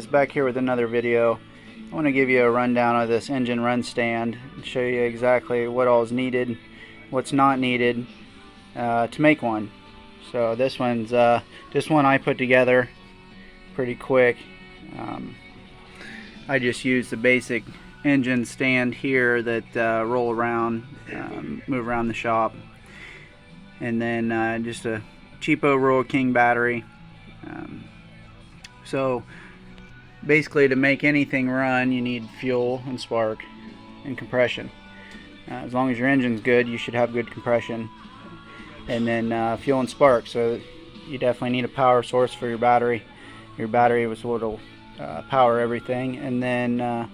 guys, back here with another video. I want to give you a rundown of this engine run stand and show you exactly what all is needed, what's not needed to make one. So this one's just one I put together pretty quick. I just use the basic engine stand here that roll around, move around the shop, and then just a cheapo Royal King battery. So basically, to make anything run, you need fuel and spark and compression. As long as your engine's good, you should have good compression, and then fuel and spark. So you definitely need a power source for your battery. Your battery is what will power everything, and then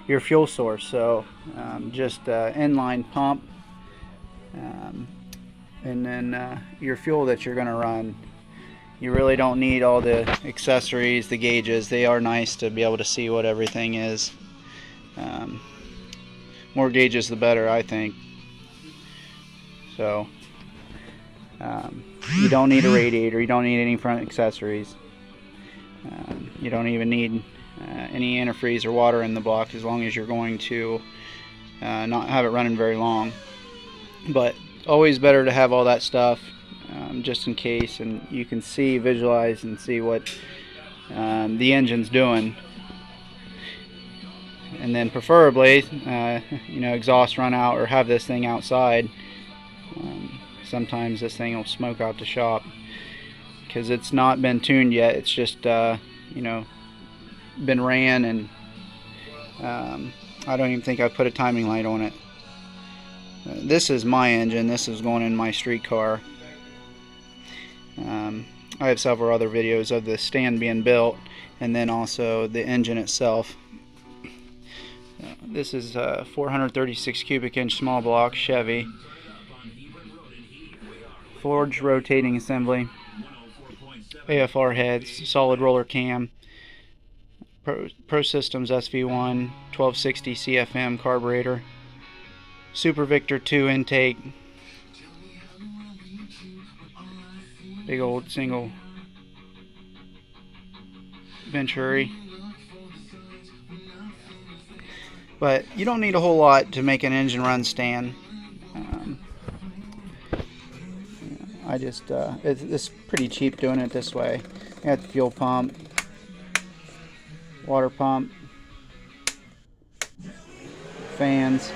your fuel source. So just inline pump, and then your fuel that you're going to run. You really don't need all the accessories, the gauges. They are nice to be able to see what everything is. More gauges the better, I think. So you don't need a radiator, you don't need any front accessories. You don't even need any antifreeze or water in the block, as long as you're going to not have it running very long. But always better to have all that stuff, just in case, and you can see, visualize and see what the engine's doing. And then preferably exhaust run out, or have this thing outside. Sometimes this thing will smoke out the shop because it's not been tuned yet. It's just been ran, and I don't even think I've put a timing light on it. This is my engine. This is going in my street car. I have several other videos of the stand being built, and then also the engine itself. This is a 436 cubic inch small block Chevy forged rotating assembly, AFR heads, solid roller cam, Pro Systems SV1 1260 CFM carburetor, Super Victor 2 intake, big old single Venturi. But you don't need a whole lot to make an engine run stand. It's pretty cheap doing it this way. You got the fuel pump, water pump, fans,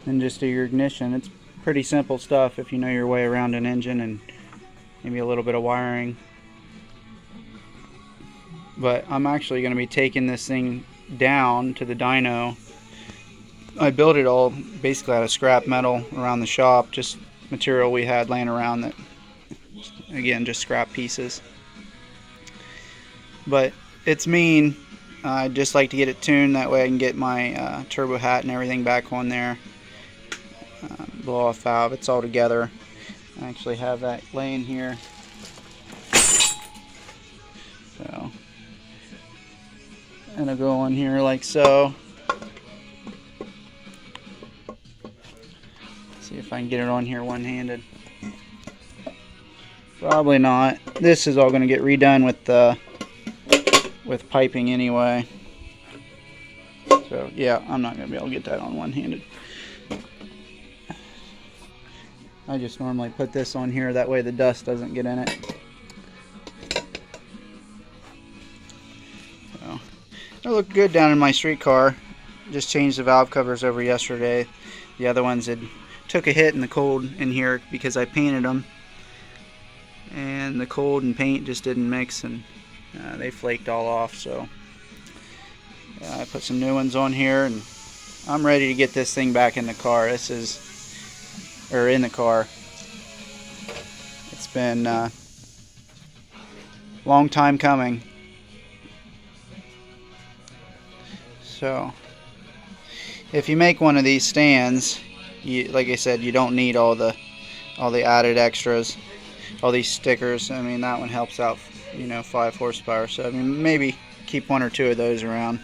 and just your ignition. It's pretty simple stuff if you know your way around an engine, and maybe a little bit of wiring. But I'm actually going to be taking this thing down to the dyno. I built it all basically out of scrap metal around the shop, just material we had laying around that, again, just scrap pieces. But it's mean. I just like to get it tuned, that way I can get my turbo hat and everything back on there. Blow off valve, it's all together. I actually have that laying here. So, and I'll go on here like so. See if I can get it on here one-handed. Probably not. This is all going to get redone with piping anyway. So yeah, I'm not going to be able to get that on one-handed. I just normally put this on here, that way the dust doesn't get in it. So, it looked good down in my street car. Just changed the valve covers over yesterday. The other ones had took a hit in the cold in here because I painted them, and the cold and paint just didn't mix, and they flaked all off. So I put some new ones on here, and I'm ready to get this thing back in the car. In the car. It's been a long time coming. So if you make one of these stands, like I said, you don't need all the added extras, all these stickers. I mean, that one helps out, 5 horsepower. So I mean, maybe keep 1 or 2 of those around.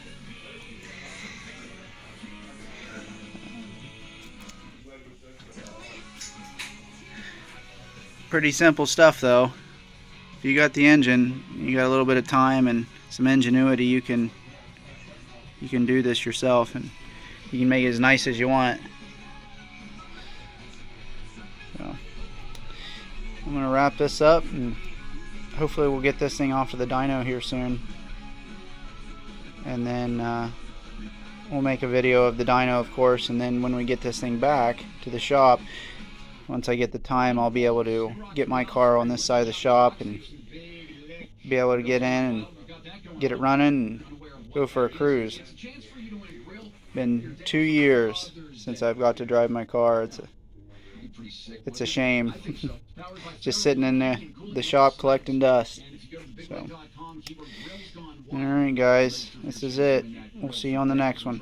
Pretty simple stuff though. if you got the engine, you got a little bit of time and some ingenuity, you can do this yourself, and you can make it as nice as you want. So I'm gonna wrap this up, and hopefully we'll get this thing off of the dyno here soon, and then we'll make a video of the dyno, of course, and then when we get this thing back to the shop, once I get the time, I'll be able to get my car on this side of the shop and be able to get in and get it running and go for a cruise. Been 2 years since I've got to drive my car. It's a shame. Just sitting in the shop collecting dust. So, alright guys, this is it. We'll see you on the next one.